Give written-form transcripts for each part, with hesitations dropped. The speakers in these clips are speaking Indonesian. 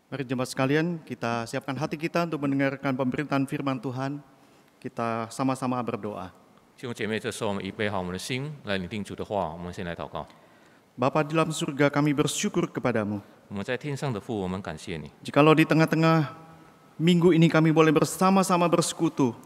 Mari jemaat sekalian, kita siapkan hati kita untuk mendengarkan pemberitaan firman Tuhan. Kita sama-sama berdoa. 弟兄姐妹，这时候我们预备好我们的心来聆听主的话。我们先来祷告。 Bapa di dalam surga, kami bersyukur kepadamu. 我们在天上的父，我们感谢你。 Jikalau di tengah-tengah minggu ini kami boleh bersama-sama bersekutu,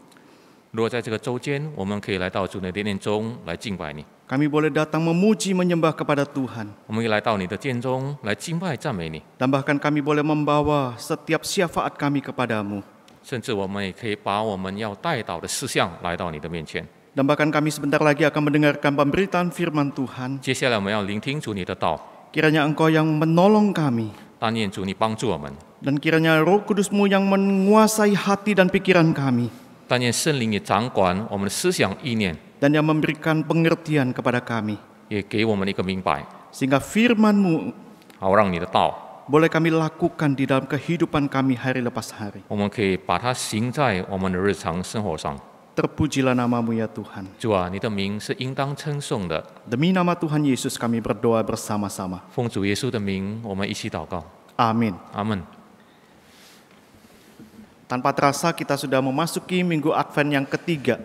如果在这个周间，我们可以来到主的殿中来敬拜你， kami boleh datang memuji menyembah kepada Tuhan. 我们可以来到你的殿中来敬拜赞美你， Dan bahkan kami boleh membawa setiap syafaat kami kepadamu. 甚至我们也可以把我们要带祷的事项来到你的面前。 Dan bahkan kami sebentar lagi akan mendengarkan pemberitaan firman Tuhan. 接下来我们要聆听主你的道， Kiranya Engkau yang menolong kami. 但愿主你帮助我们， Dan kiranya Roh Kudus-Mu yang menguasai hati dan pikiran kami. 但愿圣灵也掌管我们的思想意念， Dan yang memberikan pengertian kepada kami. 也给我们一个明白， Sehingga firman-Mu 好让你的道， boleh kami lakukan di dalam kehidupan kami hari lepas hari. 我们可以把它行在我们的日常生活上。 Terpujilah nama-Mu ya Tuhan. 主啊，你的名是应当称颂的。 Demi nama Tuhan Yesus kami berdoa bersama-sama. 奉主耶稣的名，我们一起祷告。 Amin. 阿门。 Tanpa terasa kita sudah memasuki minggu Advent yang ketiga.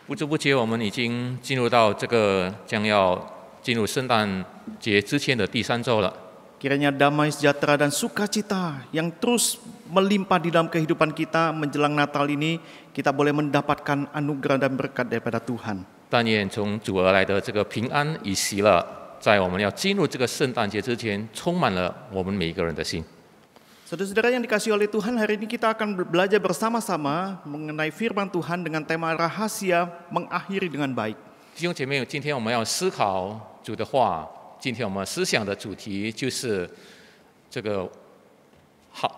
不知不觉，我们已经进入到这个将要进入圣诞节之前的第3周了。 Kiranya damai sejahtera dan sukacita yang terus melimpah di dalam kehidupan kita menjelang Natal ini, kita boleh mendapatkan anugerah dan berkat daripada Tuhan. 但愿从主而来的这个平安与喜乐，在我们要进入这个圣诞节之前，充满了我们每一个人的心。 Saudara-saudara yang dikasihi oleh Tuhan, hari ini kita akan belajar bersama-sama mengenai firman Tuhan dengan tema rahasia mengakhiri dengan baik. 弟兄姐妹，今天我们要思考主的话。今天我们思想的主题就是这个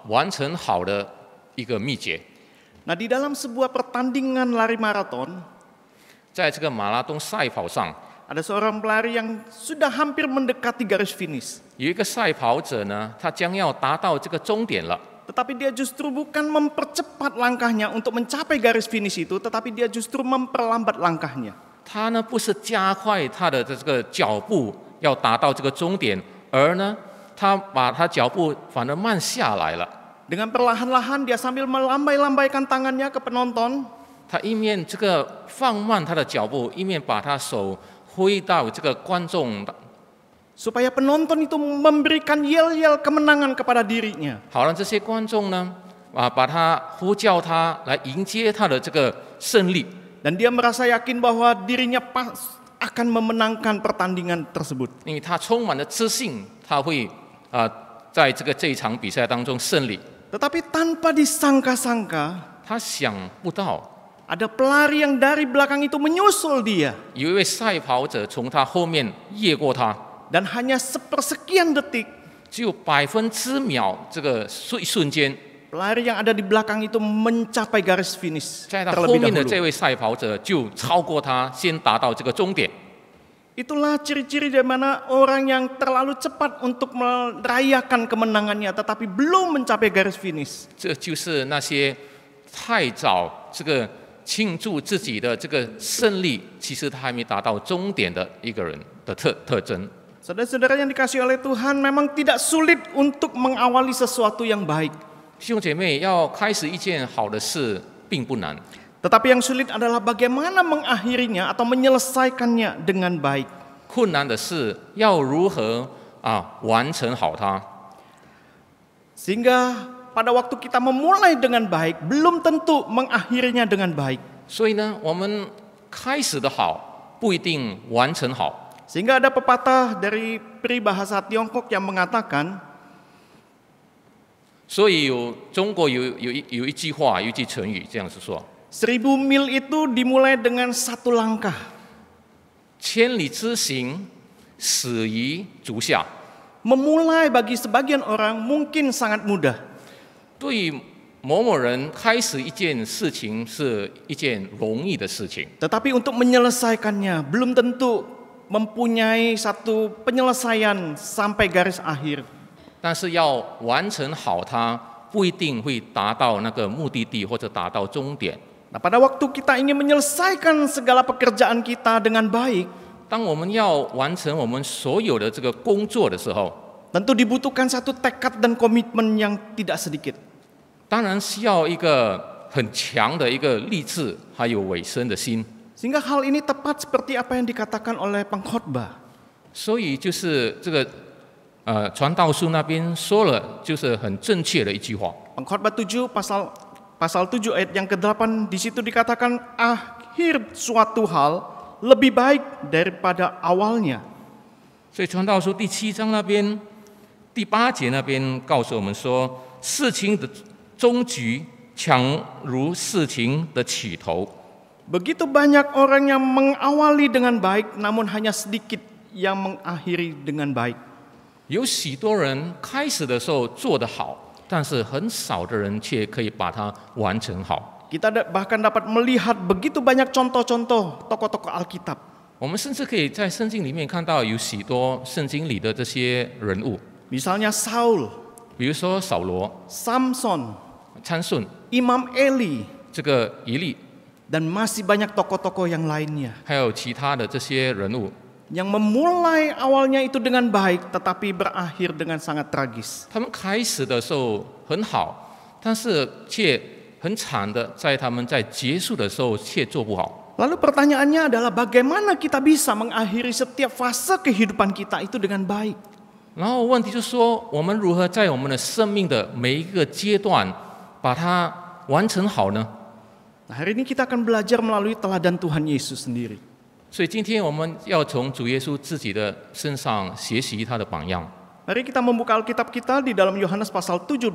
完成好的一个秘诀。 Nah, di dalam sebuah pertandingan lari maraton, 在这个马拉松赛跑上， ada seorang pelari yang sudah hampir mendekati garis finish. 有一个赛跑者呢，他将要达到这个终点了。 Tetapi dia justru bukan mempercepat langkahnya untuk mencapai garis finish itu, tetapi dia justru memperlambat langkahnya. 他呢不是加快他的这个脚步要达到这个终点，而呢他把他脚步反而慢下来了。 Dengan perlahan-lahan dia sambil melambai-lambaikan tangannya ke penonton. 他一面这个放慢他的脚步，一面把他手挥到这个观众， Supaya penonton itu memberikan yel-yel kemenangan kepada dirinya. 好让这些观众呢把他呼叫他来迎接他的这个胜利。 Dan dia merasa yakin bahwa dirinya akan memenangkan pertandingan tersebut. 因为他充满了自信，他会在这一场比赛当中胜利。 Tetapi tanpa disangka-sangka, 他想不到 ada pelari yang dari belakang itu menyusul dia. 有一位赛跑者从他后面越过他， Dan hanya sepersekian detik, 只有1%秒这个瞬间， pelari yang ada di belakang itu mencapai garis finish 在他后 terlebih 面的这 dahulu. 位赛跑者就超过他，先达到这个终点。 Itulah ciri-ciri di mana orang yang terlalu cepat untuk merayakan kemenangannya, tetapi belum mencapai garis finish. 这就是那些太早这个庆祝自己的这个胜利，其实他还没达到终点的一个人的特征。 Saudara-saudara yang dikasihi oleh Tuhan, memang tidak sulit untuk mengawali sesuatu yang baik. 弟兄姐妹，要开始一件好的事并不难， Tetapi yang sulit adalah bagaimana mengakhirinya atau menyelesaikannya dengan baik. 困难的是要如何完成好它。 Sehingga pada waktu kita memulai dengan baik, belum tentu mengakhirinya dengan baik. 所以呢，我们开始的好不一定完成好。 Sehingga ada pepatah dari peribahasa Tiongkok yang mengatakan, 所以中国有一句话，有一句成语这样子说1000 mil itu dimulai dengan satu langkah. ：千里之行，始于足下。 Memulai bagi sebagian orang mungkin sangat mudah. 对于某某人开始一件事情是一件容易的事情， Tetapi untuk menyelesaikannya belum tentu mempunyai satu penyelesaian sampai garis akhir. 但是要完成好它，不一定会达到那个目的地或者达到终点。 Nah, pada waktu kita ingin menyelesaikan segala pekerjaan kita dengan baik, 当我们要完成我们所有的这个工作的时候， Tentu dibutuhkan satu tekad dan komitmen yang tidak sedikit. 当然需要一个很强的一个立志还有委身的心。 Sehingga hal ini tepat seperti apa yang dikatakan oleh pengkhotbah. 所以就是这个传道书那边说了，就是很正确的一句话。 Pengkhotbah 7 pasal 7 ayat yang ke-8 di situ dikatakan akhir suatu hal lebih baik daripada awalnya. 所以传道书第7章那边第8节那边告诉我们说，事情的终局强如事情的起头。 Begitu banyak orang yang mengawali dengan baik, namun hanya sedikit yang mengakhiri dengan baik. 有许多人开始的时候做得好，但是很少的人却可以把它完成好。 Kita bahkan dapat melihat begitu banyak contoh-contoh tokoh-tokoh Alkitab. 我们甚至可以在圣经里面看到有许多圣经里的这些人物， Misalnya Saul, 比如说扫罗、 Samson, 参孙、 Imam Eli, 这个以利， dan masih banyak tokoh-tokoh yang lainnya. 还有其他的这些人物， Yang memulai awalnya itu dengan baik, tetapi berakhir dengan sangat tragis. 他们开始的时候很好，但是却很惨的，在他们在结束的时候却做不好。 Lalu pertanyaannya adalah bagaimana kita bisa mengakhiri setiap fase kehidupan kita itu dengan baik? 然后问题就是说，我们如何在我们的生命的每一个阶段把它完成好呢？ Nah, hari ini kita akan belajar melalui teladan Tuhan Yesus sendiri. 所以今天我们要从主耶稣自己的身上学习他的榜样。 Mari kita membuka Alkitab kita di dalam Yohanes pasal 17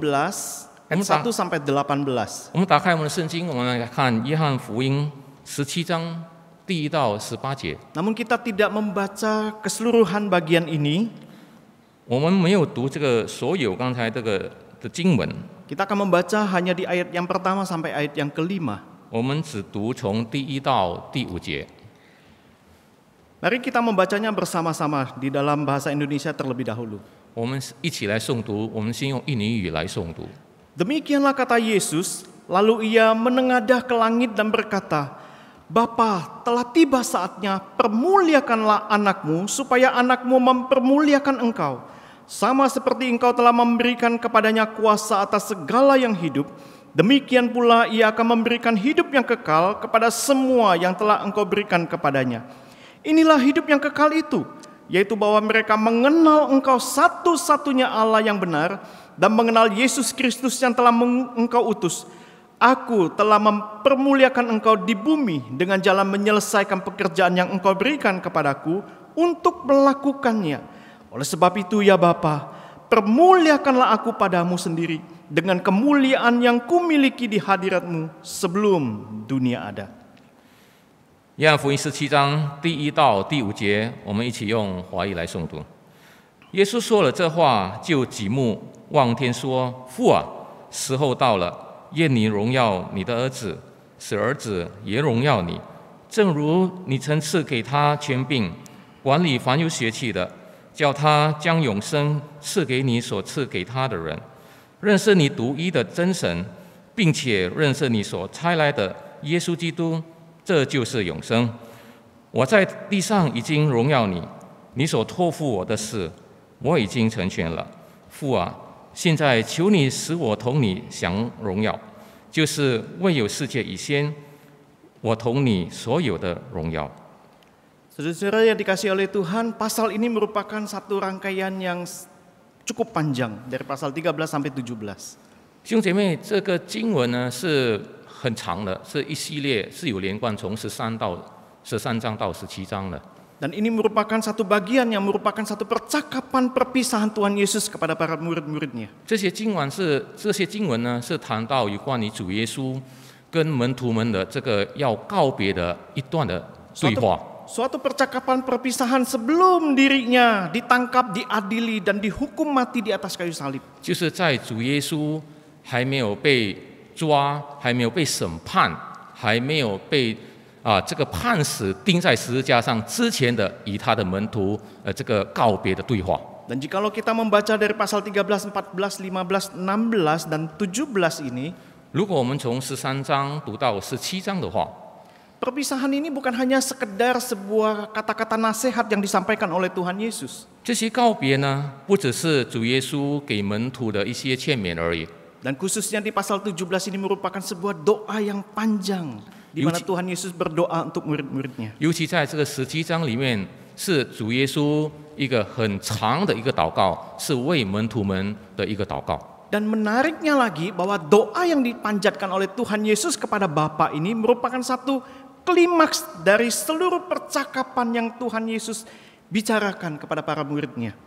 ayat 1 sampai 18. 我们打开我们的圣经，我们来看约翰福音17章第1到18节。 Namun kita tidak membaca keseluruhan bagian ini. 我们没有读这个所有刚才这个的经文， Kita akan membaca hanya di ayat yang pertama sampai ayat yang kelima. 我们只读从第1到第5节。 Mari kita membacanya bersama-sama di dalam bahasa Indonesia terlebih dahulu. 我们一起来诵读，我们先用印尼语来诵读。 Demikianlah kata Yesus, lalu ia menengadah ke langit dan berkata, Bapa, telah tiba saatnya, permuliakanlah anakmu, supaya anakmu mempermuliakan engkau. Sama seperti engkau telah memberikan kepadanya kuasa atas segala yang hidup, demikian pula ia akan memberikan hidup yang kekal kepada semua yang telah engkau berikan kepadanya. Inilah hidup yang kekal itu, yaitu bahwa mereka mengenal engkau satu-satunya Allah yang benar, dan mengenal Yesus Kristus yang telah engkau utus. Aku telah mempermuliakan engkau di bumi dengan jalan menyelesaikan pekerjaan yang engkau berikan kepadaku untuk melakukannya. Oleh sebab itu ya Bapa, permuliakanlah aku padamu sendiri dengan kemuliaan yang kumiliki di hadiratmu sebelum dunia ada. 约翰福音17章第1到第5节，我们一起用华语来诵读。耶稣说了这话，就举目望天说：“父啊，时候到了，愿你荣耀你的儿子，使儿子也荣耀你，正如你曾赐给他权柄，管理凡有血气的，叫他将永生赐给你所赐给他的人，认识你独一的真神，并且认识你所差来的耶稣基督，这就是永生。我在地上已经荣耀你，你所托付我的事，我已经成全了。父啊，现在求你使我同你享荣耀，就是未有世界以先，我同你所有的荣耀。” Saudara-saudara yang dikasihi oleh Tuhan, pasal ini merupakan satu rangkaian yang cukup panjang dari pasal 13 sampai 17. 弟兄姐妹，这个经文呢是很长的，是一系列，是有连贯，从13章到17章的。 Dan ini merupakan satu bagian yang merupakan satu percakapan perpisahan Tuhan Yesus kepada para murid-muridnya. 这些经文呢是谈到有关于主耶稣跟门徒们的这个要告别的一段的对话。 Suatu percakapan perpisahan sebelum dirinya ditangkap, diadili, dan dihukum mati di atas kayu salib. 就是在主耶稣还没有被抓、还没有被审判、还没有被这个判死钉在十字架上之前的，与他的门徒这个告别的对话。 Dan jikalau kita membaca dari pasal 13, 14, 15, 16, dan 17 ini, 如果我们从13章读到17章的话， Perpisahan ini bukan hanya sekedar sebuah kata-kata nasihat yang disampaikan oleh Tuhan Yesus. 这些告别呢，不只是主耶稣给门徒的一些劝勉而已， Dan khususnya di pasal 17 ini merupakan sebuah doa yang panjang di mana Tuhan Yesus berdoa untuk murid-muridnya. 尤其在这个17章里面，是主耶稣一个很长的一个祷告，是为门徒们的一个祷告。 Dan menariknya lagi bahwa doa yang dipanjatkan oleh Tuhan Yesus kepada Bapa ini merupakan satu klimaks dari seluruh percakapan yang Tuhan Yesus bicarakan kepada para muridnya.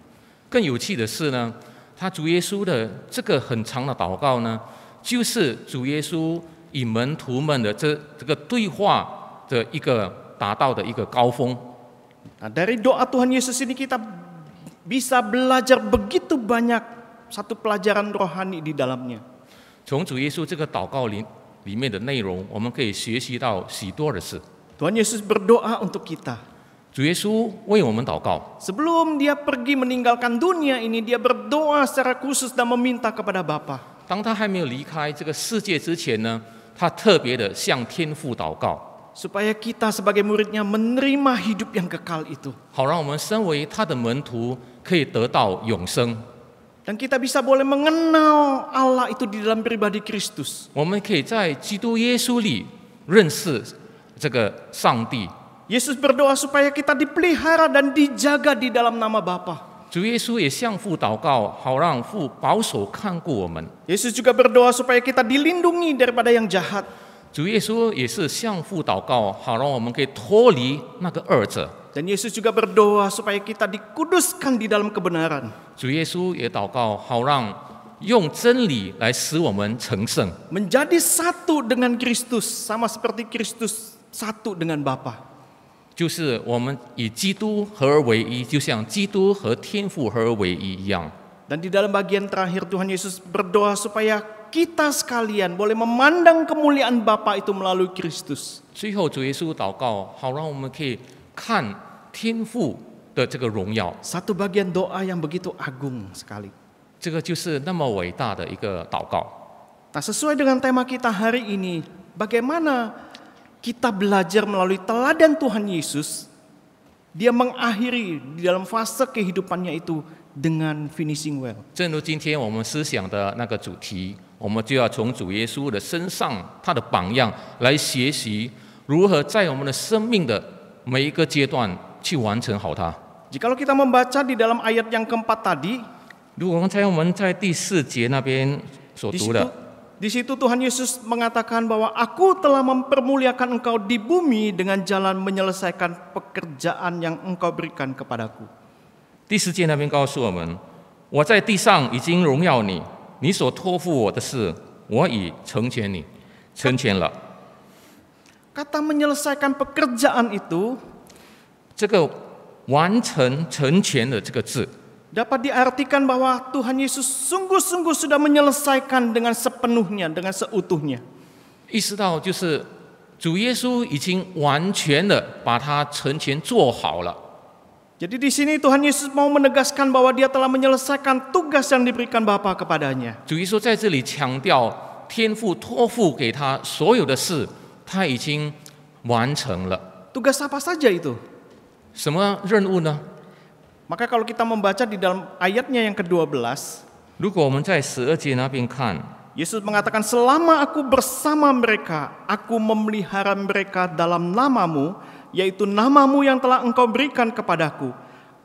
更有趣的是呢，他主耶稣的这个很长的祷告呢，就是主耶稣与门徒们的这个对话的一个达到的一个高峰。 Nah, dari doa Tuhan Yesus ini kita bisa belajar begitu banyak satu pelajaran rohani di dalamnya. 从主耶稣这个祷告里面的内容，我们可以学习到许多的事。 Tuhan Yesus berdoa untuk kita. 主耶稣为我们祷告， Sebelum dia pergi meninggalkan dunia ini, dia berdoa secara khusus dan meminta kepada Bapa. 当他还没有离开这个世界之前呢，他特别的向天父祷告， Supaya kita sebagai muridnya menerima hidup yang kekal itu. 好让我们身为他的门徒可以得到永生。 Dan kita bisa boleh mengenal Allah itu di dalam pribadi Kristus. 我们可以在基督耶稣里认识这个上帝。 Yesus berdoa supaya kita dipelihara dan dijaga di dalam nama Bapa. 主耶稣也向父祷告，好让父保守看顾我们。 Yesus juga berdoa supaya kita dilindungi daripada yang jahat. 主耶稣也是向父祷告，好让我们可以脱离那个恶者。 Dan Yesus juga berdoa supaya kita dikuduskan di dalam kebenaran. 主耶稣也祷告，好让用真理来使我们成圣， Menjadi satu dengan Kristus, sama seperti Kristus satu dengan Bapa. 就是我们以基督合而为一，就像基督和天父合而为一一样。 Dan di dalam bagian terakhir Tuhan Yesus berdoa supaya kita sekalian boleh memandang kemuliaan Bapa itu melalui Kristus. 最后，主耶稣祷告，好让我们可以看天父的这个荣耀。 Satu bagian doa yang begitu agung sekali. 这个就是那么伟大的一个祷告。 Nah, sesuai dengan tema kita hari ini, bagaimana kita belajar melalui teladan Tuhan Yesus, dia mengakhiri di dalam fase kehidupannya itu dengan finishing well. 正如今天我们思想的那个主题，我们就要从主耶稣的身上，他的榜样来学习如何在我们的生命的每一个阶段去完成好它。 Jikalau kita membaca di dalam ayat yang keempat tadi, 如果我们在第4节那边所读的， di situ Tuhan Yesus mengatakan bahwa Aku telah mempermuliakan engkau di bumi dengan jalan menyelesaikan pekerjaan yang engkau berikan kepadaku. 第4节那边告诉我们，我在地上已经荣耀你，你所托付我的事，我已成全你，成全了。 Kata menyelesaikan pekerjaan itu 这个完成成全的这个字， dapat diartikan bahwa Tuhan Yesus sungguh-sungguh sudah menyelesaikan dengan sepenuhnya, dengan seutuhnya. 意识到就是主耶稣已经完全的把它成全做好了。 Jadi di sini Tuhan Yesus mau menegaskan bahwa Dia telah menyelesaikan tugas yang diberikan Bapa kepadanya. 主耶稣在这里强调，天父托付给他所有的事，他已经完成了。 Tugas apa saja itu? 什么任务呢？ Maka kalau kita membaca di dalam ayatnya yang ke-12, 如果我们在12节那边看， Yesus mengatakan, selama Aku bersama mereka, Aku memelihara mereka dalam namamu, yaitu namamu yang telah engkau berikan kepadaku.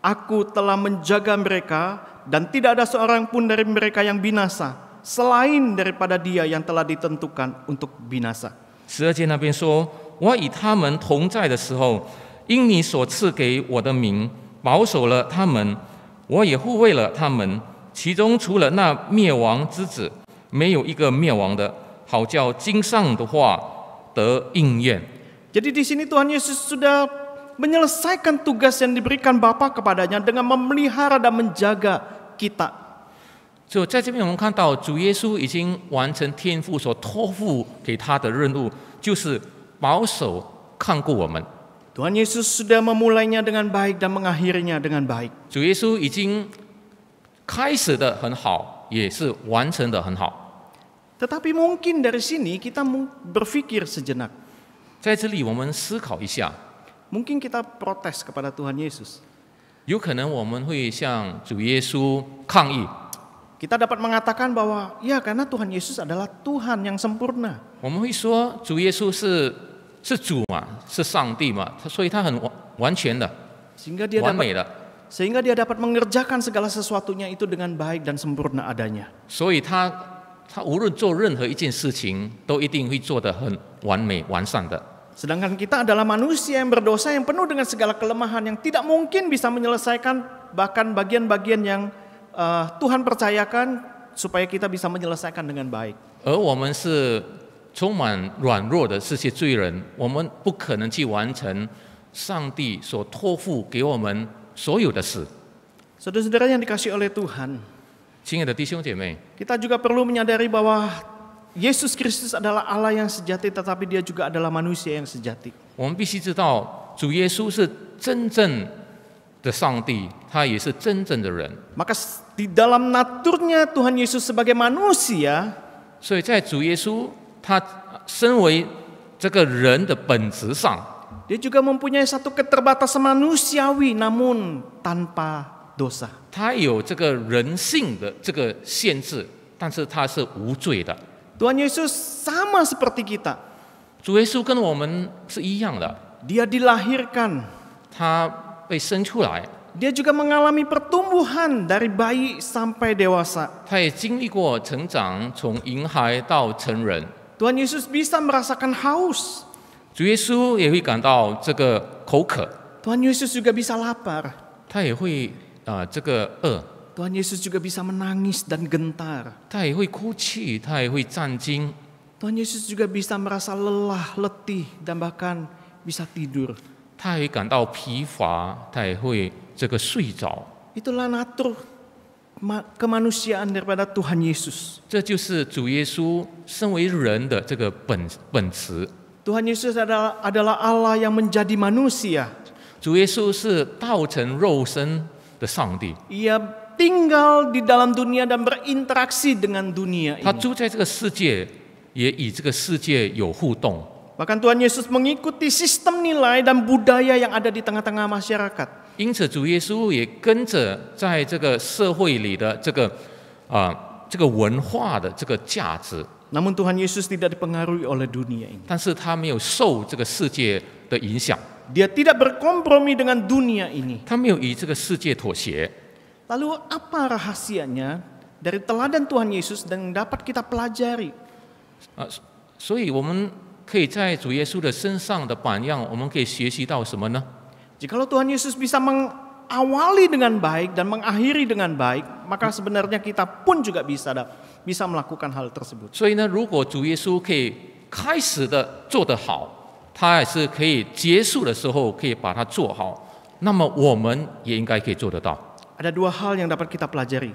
Aku telah menjaga mereka dan tidak ada seorang pun dari mereka yang binasa, selain daripada dia yang telah ditentukan untuk binasa. 12节那边说：“我与他们同在的时候，因你所赐给我的名，保守了他们，我也护卫了他们。其中除了那灭亡之子，没有一个灭亡的，好叫经上的话得应验。” Jadi di sini Tuhan Yesus sudah menyelesaikan tugas yang diberikan Bapa kepadanya dengan memelihara dan menjaga kita. 就在这边，我们看到主耶稣已经完成天父所托付给他的任务，就是保守看顾我们。 Tuhan Yesus sudah memulainya dengan baik dan mengakhirinya dengan baik. 主耶稣已经开始的很好，也是完成的很好。 Tetapi mungkin dari sini kita berpikir sejenak. 在这里，我们思考一下， Mungkin kita protes kepada Tuhan Yesus. 有可能我们会向主耶稣抗议， Kita dapat mengatakan bahwa ya karena Tuhan Yesus adalah Tuhan yang sempurna. 我们会说主耶稣是主嘛，是上帝嘛，所以他很完全的、 Sehingga dia 完美 dapat 的， sehingga dia dapat mengerjakan segala sesuatunya itu dengan baik dan sempurna adanya. 所以他无论做任何一件事情，都一定会做得很完美、完善的。 Sedangkan kita adalah manusia yang berdosa yang penuh dengan segala kelemahan yang tidak mungkin bisa menyelesaikan bahkan bagian-bagian yang Tuhan percayakan supaya kita bisa menyelesaikan dengan baik. 而我们是充满软弱的这些罪人，我们不可能去完成上帝所托付给我们所有的事。 Saudara-saudara yang dikasihi oleh Tuhan, 亲爱的弟兄姐妹， kita juga perlu menyadari bahwa Yesus Kristus adalah Allah yang sejati, tetapi dia juga adalah manusia yang sejati. 我们必须知道，主耶稣是真正的上帝，他也是真正的人。 Maka di dalam naturnya Tuhan Yesus sebagai manusia, 所以在主耶稣他身为这个人的本质上， dia juga mempunyai satu keterbatasan manusiawi namun tanpa dosa. 他有这个人性的这个限制，但是他是无罪的。 Tuhan Yesus sama seperti kita. 主耶稣跟我们是一样的， Dia dilahirkan, 他被生出来， dia juga mengalami pertumbuhan dari bayi sampai dewasa. 他也经历过成长，从婴孩到成人。 Tuhan Yesus bisa merasakan haus. 主耶稣也会感到这个口渴， Tuhan Yesus juga bisa lapar. 他也会这个饿， Tuhan Yesus juga bisa menangis dan gentar. 他也会哭泣，他也会战惊， Tuhan Yesus juga bisa merasa lelah, letih, dan bahkan bisa tidur. 他也感到疲乏，他也会这个睡着。 Itulah natur kemanusiaan daripada Tuhan Yesus. 这就是主耶稣身为人的这个本质。 Tuhan Yesus adalah Allah yang menjadi manusia. 主耶稣是道成肉身的上帝， Ia tinggal di dalam dunia dan berinteraksi dengan dunia 他 ini. 住在这个世界，也与这个世界有互动。 Bahkan Tuhan Yesus mengikuti sistem nilai dan budaya yang ada di tengah-tengah masyarakat. 因此，主耶稣也跟着在这个社会里的这个文化的这个价值， Namun Tuhan Yesus tidak dipengaruhi oleh dunia ini. 但是他没有受这个世界的影响， Dia tidak berkompromi dengan dunia ini. 他没有与这个世界妥协。 Lalu apa rahasianya dari teladan Tuhan Yesus dan dapat kita pelajari? 所以我们可以在主耶稣的身上的榜样，我们可以学习到什么呢？ Jikalau Tuhan Yesus bisa mengawali dengan baik dan mengakhiri dengan baik, maka sebenarnya kita pun juga bisa melakukan hal tersebut. 所以呢，如果主耶稣可以开始的做得好，他也是可以结束的时候可以把它做好，那么我们也应该可以做得到。 Ada dua hal yang dapat kita pelajari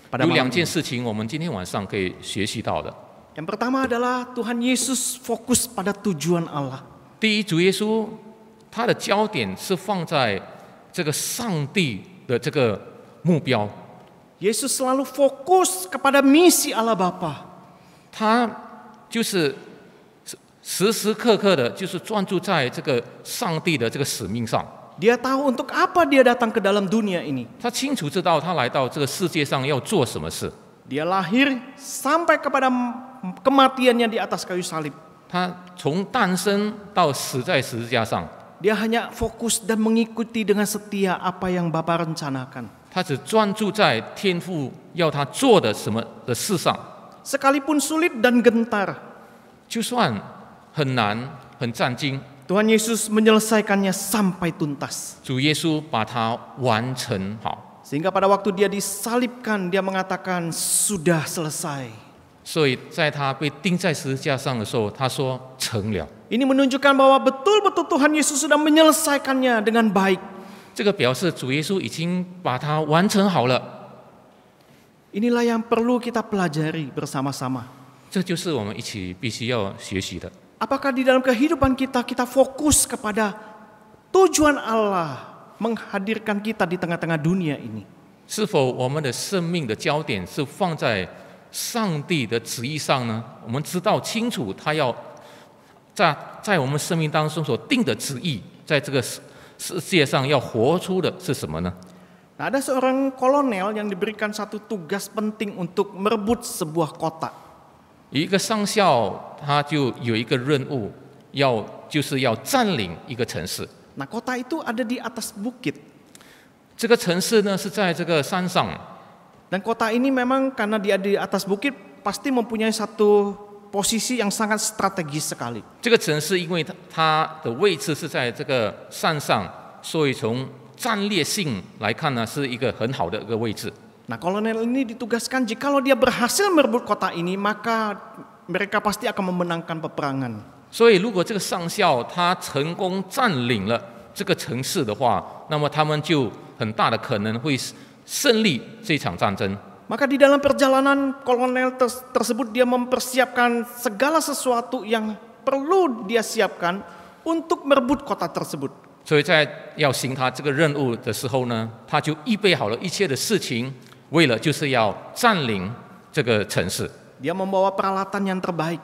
pada 有 malam 两件 ini. 事情，我们今天晚上可以学习到的。 Yang pertama adalah Tuhan Yesus fokus pada tujuan Allah. 第一，主耶稣他的焦点是放在这个上帝的这个目标， Yesus selalu fokus kepada misi Allah Bapa. 他就是时时刻刻的，就是专注在这个上帝的这个使命上。 Dia tahu untuk apa dia datang ke dalam dunia ini. 他清楚知道他来到这个世界上要做什么事。 Dia lahir sampai kepada kematiannya di atas kayu salib. 他从诞生到死在十字架上， Dia hanya fokus dan mengikuti dengan setia apa yang Bapa rencanakan. 他只专注在天父要他做的什么的事上， Sekalipun sulit dan gentar, 就算很难很战惊， Tuhan Yesus menyelesaikannya sampai tuntas. 主耶稣把它完成好。 Sehingga pada waktu dia disalibkan, dia mengatakan sudah selesai. 所以在他被钉在十字架上的时候，他说成了。 Ini menunjukkan bahwa betul-betul Tuhan Yesus sudah menyelesaikannya dengan baik. 这个表示主耶稣已经把它完成好了。 Inilah yang perlu kita pelajari bersama-sama. 这就是我们一起必须要学习的。 Apakah di dalam kehidupan kita fokus kepada tujuan Allah menghadirkan kita di tengah-tengah dunia ini? 是否我们的生命的焦点是放在上帝的旨意上呢？我们知道清楚他要在我们生命当中所定的旨意，在这个世界上要活出的是什么呢？ Nah, ada seorang kolonel yang diberikan satu tugas penting untuk merebut sebuah kota. 一个上校他就有一个任务，就是要占领一个城市。 Nah, kota itu ada di atas bukit. 这个城市呢是在这个山上， Dan kota ini memang karena dia di atas bukit pasti mempunyai satu posisi yang sangat strategis sekali. 这个城市因为它的位置是在这个山上，所以从战略性来看呢，是一个很好的一个位置。 Nah, kolonel ini ditugaskan jikalau dia berhasil merebut kota ini, maka mereka pasti akan memenangkan peperangan. 所以，如果这个上校他成功占领了这个城市的话，那么他们就很大的可能会胜利这场战争。 Maka di dalam perjalanan kolonel tersebut dia mempersiapkan segala sesuatu yang perlu dia siapkan untuk merebut kota tersebut. 所以在要行他这个任务的时候呢，他就预备好了一切的事情，为了就是要占领这个城市。 Dia membawa peralatan yang terbaik,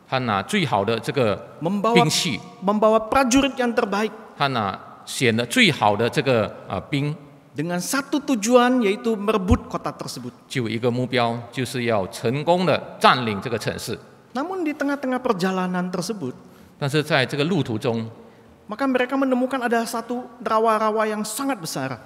他拿最好的这个兵器， membawa prajurit yang terbaik, 他拿选了最好的这个兵， dengan satu tujuan yaitu merebut kota tersebut. 就有一个目标，就是要成功的占领这个城市。 Namun di tengah-tengah perjalanan tersebut, 但是在这个路途中， maka mereka menemukan ada satu rawa-rawa yang sangat besar.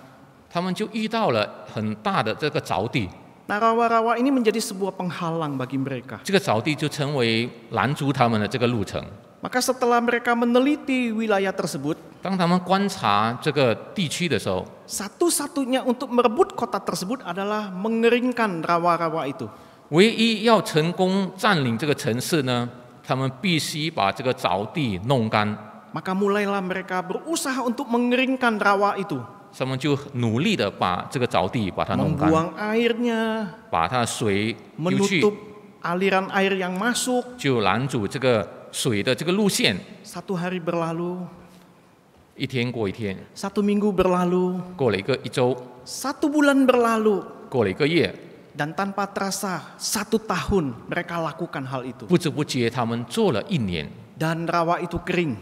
他们就遇到了很大的这个沼地。 Nah, rawa-rawa ini menjadi sebuah penghalang bagi mereka. 这个沼地就成为拦阻他们的这个路程。 Maka setelah mereka meneliti wilayah tersebut, 当他们观察这个地区的时候， satu-satunya untuk merebut kota tersebut adalah mengeringkan rawa-rawa itu. 唯一要成功占领这个城市呢，他们必须把这个沼地弄干。 Maka mulailah mereka berusaha untuk mengeringkan rawa itu. 他们就努力的把这个沼地把它弄干， Membuang airnya, 把它的水流去， menutup aliran air yang masuk. 就拦阻这个水的这个路线。 Satu hari berlalu, 一天过一天， satu minggu berlalu, 过了一周， satu bulan berlalu, 过了1个月， dan tanpa terasa 1 tahun mereka lakukan hal itu. 不知不觉他们做了1年， Dan rawa itu kering.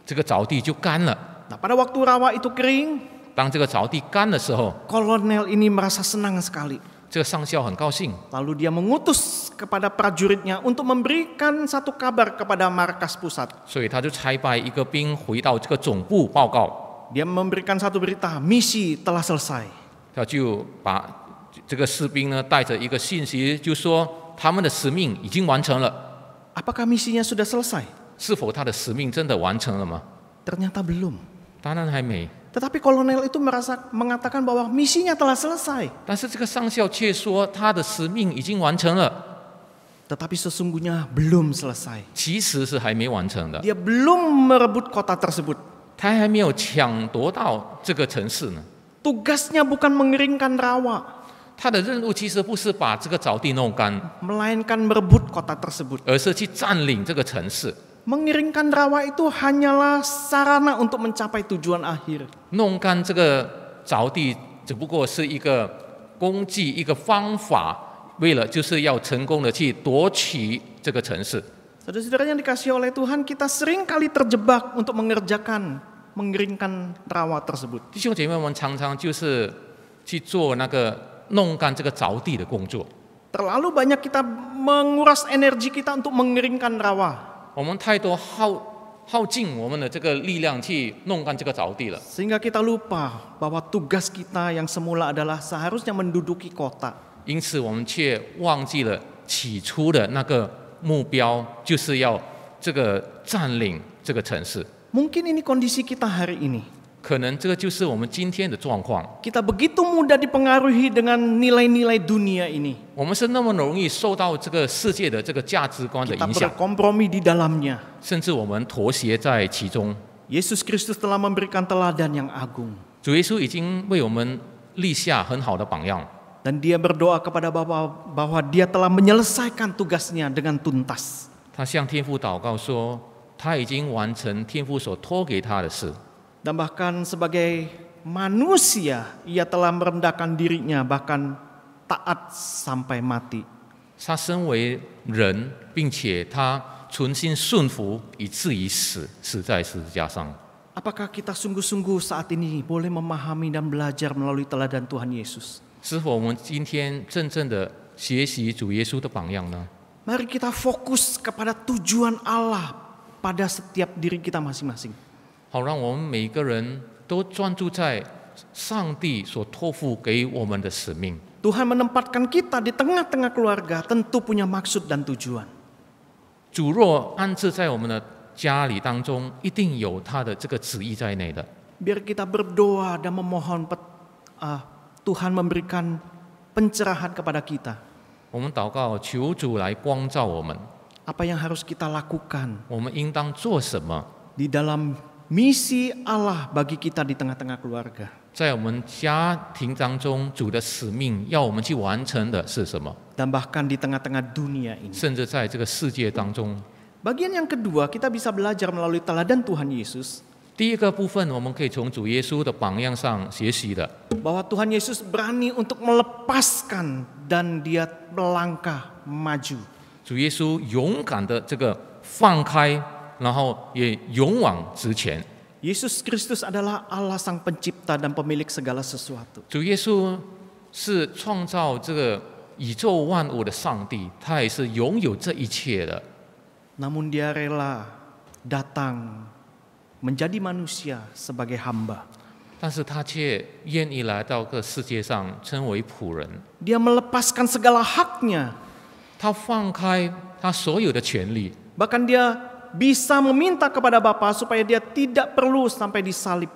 这个沼地就干了。 Nah, pada waktu rawa itu kering, 当这个沼地干的时候， kolonel ini merasa senang sekali. 这个上校很高兴， Lalu dia mengutus kepada prajuritnya untuk memberikan satu kabar kepada markas pusat. 所以他就差派一个兵回到这个总部报告， Dia memberikan satu berita, misi telah selesai. 他就把这个士兵呢带着一个信息，就说他们的使命已经完成了。 Apakah misinya sudah selesai? 是否他的使命真的完成了吗？ Ternyata belum. 当然还没。 Tetapi kolonel itu mengatakan bahwa misinya telah selesai. 但是这个上校却说他的使命已经完成了， Tetapi sesungguhnya belum selesai. 其实是还没完成的。 Dia belum merebut kota tersebut. 他还没有抢夺到这个城市呢。 Tugasnya bukan mengeringkan rawa, 他的任务其实不是把这个沼地弄干， melainkan merebut kota tersebut. 而是去占领这个城市。 Mengeringkan rawa itu hanyalah sarana untuk mencapai tujuan akhir. 弄干这个沼地只不过是一个工具、一个方法，为了就是要成功的去夺取这个城市。 Saudara-saudara yang dikasihi oleh Tuhan, kita sering kali terjebak untuk mengeringkan rawa tersebut. 弟兄姐妹们常常就是去做那个弄干这个沼地的工作。 Terlalu banyak kita menguras energi kita untuk mengeringkan rawa. 我们太多耗尽我们的这个力量去弄干这个沼地了， Sehingga kita lupa bahwa tugas kita yang semula adalah seharusnya menduduki kota. 因此我们却忘记了起初的那个目标，就是要这个占领这个城市。 Mungkin ini kondisi kita hari ini. 可能这个就是我们今天的状况。 Kita begitu mudah dipengaruhi dengan nilai-nilai dunia ini. 我们是那么容易受到这个世界的这个价值观的 Kita 影响， berkompromi di dalamnya. 甚至我们妥协在其中。 Yesus Kristus telah memberikan teladan yang agung. 主耶稣已经为我们立下很好的榜样， Dan dia berdoa kepada Bapa bahwa dia telah menyelesaikan tugasnya dengan tuntas. 他向天父祷告说，他已经完成天父所托给他的事。 Dan bahkan sebagai manusia, ia telah merendahkan dirinya bahkan taat sampai mati. 他身为人，并且他存心顺服，以至于死在十字架上。 Apakah kita sungguh-sungguh saat ini boleh memahami dan belajar melalui teladan Tuhan Yesus? 是否我们今天真正的学习主耶稣的榜样呢？ Mari kita fokus kepada tujuan Allah pada setiap diri kita masing-masing. 好让我们每个人都专注在上帝所托付给我们的使命。 Tuhan menempatkan kita di tengah-tengah keluarga tentu punya maksud dan tujuan. 主若安置在我们的家里当中，一定有他的这个旨意在内的。 Biar kita berdoa dan memohon Tuhan memberikan pencerahan kepada kita. 我们祷告，求主来光照我们， Apa yang harus kita lakukan 我们应当做什么？ di dalam misi Allah bagi kita di tengah-tengah keluarga. 在我们家庭当中，主的使命要我们去完成的是什么？ Dan bahkan di tengah-tengah dunia ini. 甚至在这个世界当中， Bagian yang kedua, kita bisa belajar melalui teladan Tuhan Yesus 第一个部分，我们可以从主耶稣的榜样上学习的， bahwa Tuhan Yesus berani untuk melepaskan dan dia melangkah maju. 主耶稣勇敢的这个放开，然后也勇往直前。 Yesus Kristus adalah Allah sang pencipta dan pemilik segala sesuatu. 主耶稣是创造这个宇宙万物的上帝，他也是拥有这一切的。 Namun dia rela datang menjadi manusia sebagai hamba. 但是他却愿意来到这个世界上，成为仆人。 Dia melepaskan segala haknya. 他放开他所有的权利， Bahkan dia bisa meminta kepada Bapa supaya dia tidak perlu sampai disalib.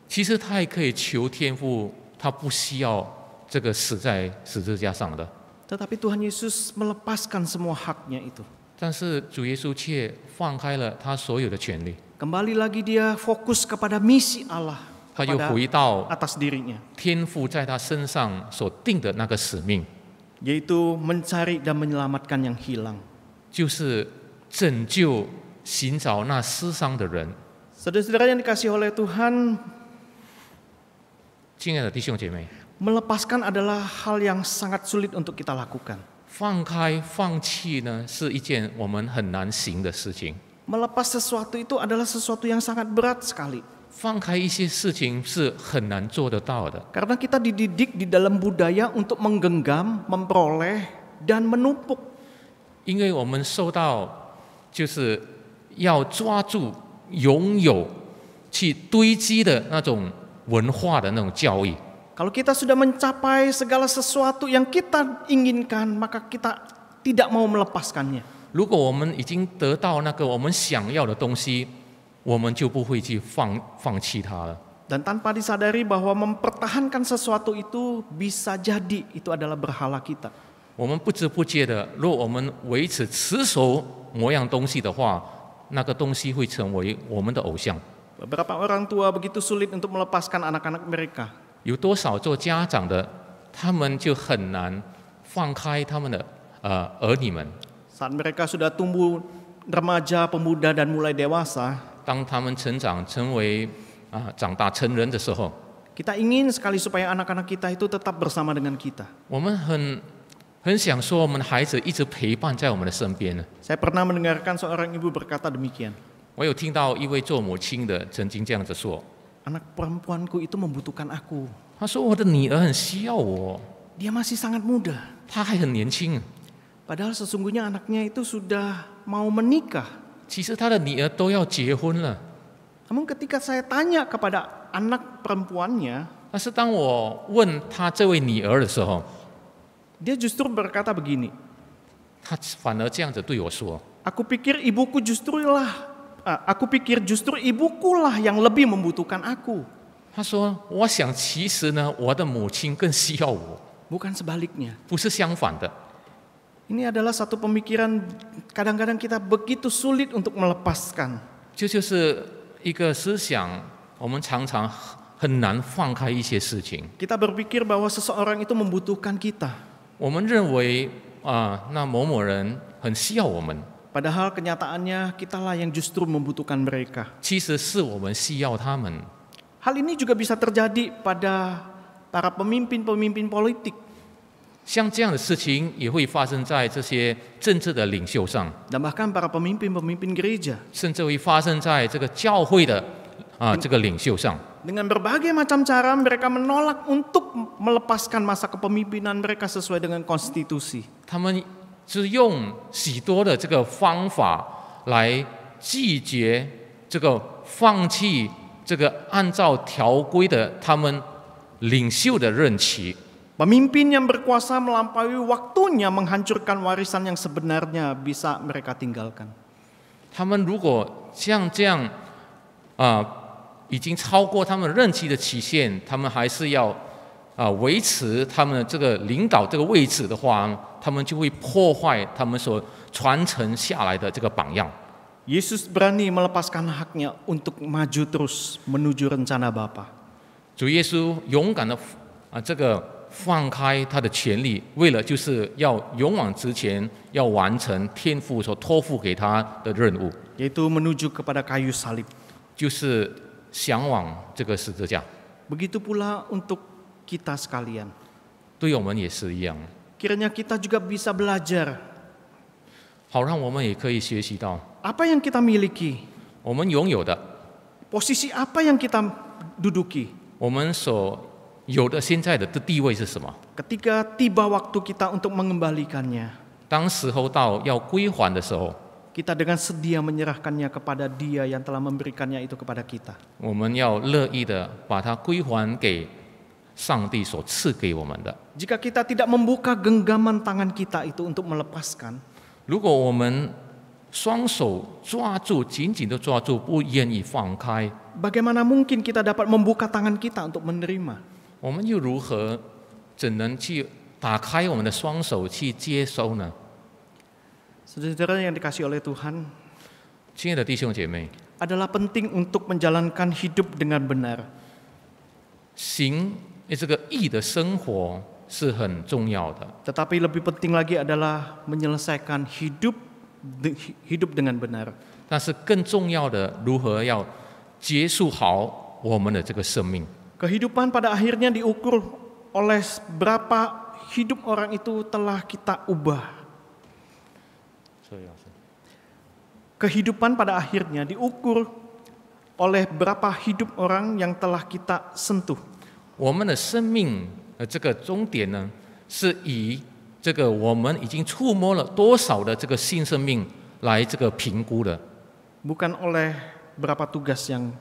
其实他也可以求天父，他不需要这个死在十字架上的。 Tetapi Tuhan Yesus melepaskan semua haknya itu. 但是主耶稣却放开了他所有的权利， Kembali lagi dia fokus kepada misi Allah 他又 kepada 回到 atas dirinya, 天父在他身上所定的那个使命， yaitu mencari dan menyelamatkan yang hilang. 就是拯救、寻找那失丧的人。 Saudara-saudara yang dikasihi oleh Tuhan, 亲爱的弟兄姐妹， melepaskan adalah hal yang sangat sulit untuk kita lakukan. 放开、放弃呢，是一件我们很难行的事情。 Melepas sesuatu itu adalah sesuatu yang sangat berat sekali. 放开一些事情是很难做得到的， Karena kita dididik di dalam budaya untuk menggenggam, memperoleh, dan menumpuk. 因为我们受到就是要抓住、拥有、去堆积的那种文化的那种教育。 Kalau kita sudah mencapai segala sesuatu yang kita inginkan, maka kita tidak mau melepaskannya. 如果我们已经得到那个我们想要的东西，我们就不会去放弃它了。 Dan tanpa disadari bahwa mempertahankan sesuatu itu bisa jadi itu adalah berhala kita. 我们不知不觉的，若我们维持持守某样东西的话，那个东西会成为我们的偶像。 Beberapa orang tua begitu sulit untuk melepaskan anak-anak mereka. 有多少做家长的，他们就很难放开他们的儿女们。 Saat mereka sudah tumbuh remaja, pemuda, dan mulai dewasa, 当他们成为长大成人的时候， kita ingin sekali supaya anak-anak kita itu tetap bersama dengan kita. 我们很想说，我们的孩子一直陪伴在我们的身边呢。 Saya pernah mendengarkan seorang ibu berkata demikian. 我有听到一位做母亲的曾经这样子说， Anak perempuanku itu membutuhkan aku. 他说我的女儿很需要我， Dia masih sangat muda. 她还很年轻， Padahal sesungguhnya anaknya itu sudah mau menikah. 其实她的女儿都要结婚了。 Namun ketika saya tanya kepada anak perempuannya, 但是当我问她这位女儿的时候， dia justru berkata begini, 她反而这样子对我说， Aku pikir justru ibukulah yang lebih membutuhkan aku. 她说我想其实呢，我的母亲更需要我， Bukan sebaliknya. 不是相反的。 Ini adalah satu pemikiran kadang-kadang kita begitu sulit untuk melepaskan. 这就是一个思想，我们常常很难放开一些事情。 Kita berpikir bahwa seseorang itu membutuhkan kita. 我们认为那某某人很需要我们， Padahal kenyataannya kitalah yang justru membutuhkan mereka. 其实是我们需要他们。 Hal ini juga bisa terjadi pada para pemimpin-pemimpin politik. 像这样的事情也会发生在这些政治的领袖上， Dan bahkan para pemimpin-pemimpin gereja 甚至会发生在这个教会的这个领袖上。 dengan berbagai macam cara mereka menolak untuk melepaskan masa kepemimpinan mereka sesuai dengan konstitusi. 他们是用许多的这个方法来拒绝这个放弃这个按照条规的他们领袖的任期。 Pemimpin yang berkuasa melampaui waktunya menghancurkan warisan yang sebenarnya bisa mereka tinggalkan. 他们如果像这样已经超过他们任期的期限，他们还是要维持他们的这个领导这个位置的话，他们就会破坏他们所传承下来的这个榜样。 Yesus berani melepaskan haknya untuk maju terus menuju rencana Bapa. 主耶稣勇敢的这个放开他的权利，为了就是要勇往直前，要完成天父所托付给他的任务， Yaitu menuju kepada kayu salib. 就是向往这个十字架。 Begitu pula untuk kita sekalian. 对我们也是一样， Kiranya kita juga bisa belajar 好让我们也可以学习到 apa yang kita miliki, 我们拥有的， posisi apa yang kita duduki. 我们所有的现在的地位是什么？ Ketika tiba waktu kita untuk mengembalikannya, 当时候到要归还的时候， kita dengan sedia menyerahkannya kepada Dia yang telah memberikannya itu kepada kita. 我们要乐意的把它归还给上帝所赐给我们的。 Jika kita tidak membuka genggaman tangan kita itu untuk melepaskan, 如果我们双手抓住，紧紧的抓住，不愿意放开， bagaimana mungkin kita dapat membuka tangan kita untuk menerima? 我们又如何怎能去打开我们的双手去接收呢？ Saudara yang dikasihi oleh Tuhan, 亲爱的弟兄姐妹， adalah penting untuk menjalankan hidup dengan benar. 行这个义的生活是很重要的， Tetapi lebih penting lagi adalah menyelesaikan hidup dengan benar. 但是更重要的，如何要结束好我们的这个生命。 Kehidupan pada akhirnya diukur oleh berapa hidup orang itu telah kita ubah. Kehidupan pada akhirnya diukur oleh berapa hidup orang yang telah kita sentuh. 我们的生命这个终点呢，是以这个我们已经触摸了多少的这个新生命来这个评估的， Bukan oleh berapa tugas yang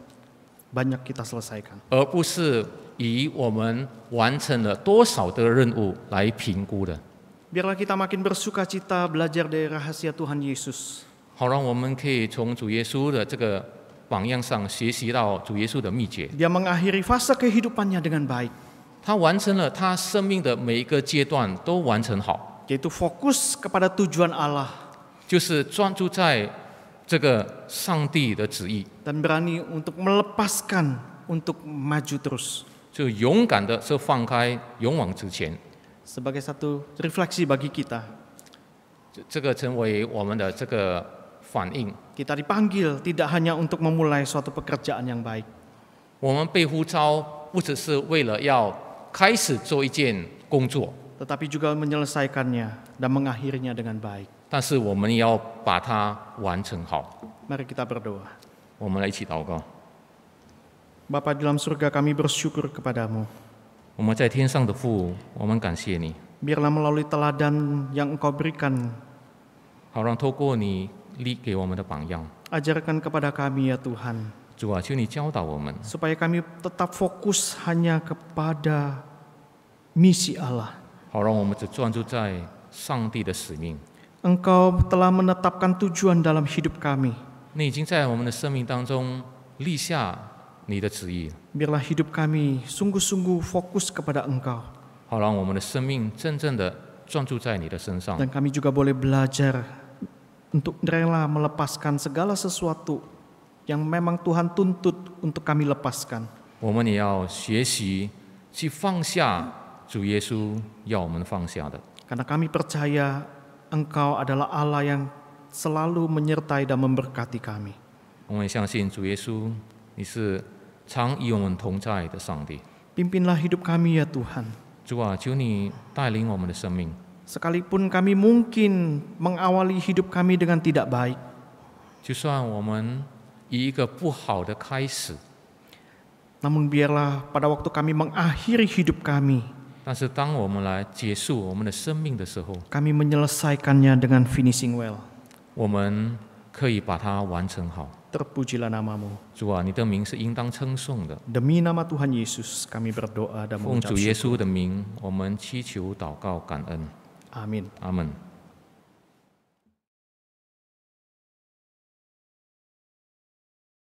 banyak kita selesaikan. 而不是以我们完成了多少的任务来评估的。 Biarlah kita makin bersuka cita belajar dari rahasia Tuhan Yesus. 好让我们可以从主耶稣的这个榜样上学习到主耶稣的秘诀。 Dia mengakhiri fase kehidupannya dengan baik, 他完成了他生命的每一个阶段都完成好， yaitu fokus kepada tujuan Allah 就是专注在这个上帝的旨意， dan berani untuk melepaskan untuk maju terus. 就勇敢的是放开，勇往直前。 Sebagai satu refleksi bagi kita, 这个成为我们的这个反应。 kita dipanggil tidak hanya untuk memulai suatu pekerjaan yang baik, 我们被呼召不只是为了要开始做一件工作， tetapi juga menyelesaikannya dan mengakhirinya dengan baik. 但是我们也要把它完成好。 Mari kita berdoa. 我们来一起祷告。 Bapa di dalam surga, kami bersyukur kepadamu. 我们在天上的父，我们感谢你， Biarlah melalui teladan yang Engkau berikan, 好让透过你立给我们的榜样， ajarkan kepada kami ya Tuhan, 主啊，求你教导我们， supaya kami tetap fokus hanya kepada misi Allah. 好让我们只专注在上帝的使命。 Engkau telah menetapkan tujuan dalam hidup kami. 你已经在我们的生命当中立下你的旨意， Biarlah hidup kami sungguh-sungguh fokus kepada Engkau. 好让我们的生命真正的专注在你的身上。 Dan kami juga boleh belajar untuk rela melepaskan segala sesuatu yang memang Tuhan tuntut untuk kami lepaskan. 我们也要学习去放下主耶稣要我们放下的， Karena kami percaya Engkau adalah Allah yang selalu menyertai dan memberkati kami. 我们也相信主耶稣，你是常与我们同在的上帝。 Pimpinlah hidup kami ya Tuhan. 主啊，求你带领我们的生命， Sekalipun kami mungkin mengawali hidup kami dengan tidak baik, 就算我们以一个不好的开始， namun biarlah pada waktu kami mengakhiri hidup kami, 但是当我们来结束我们的生命的时候， kami menyelesaikannya dengan finishing well. 我们可以把它完成好。 Terpujilah namamu. 主啊，你的名是应当称颂的。 Demi nama Tuhan Yesus kami berdoa dan 奉 mengucap 主耶 syukur. 稣的名，我们祈求、祷告、感恩。 Amin. 阿门。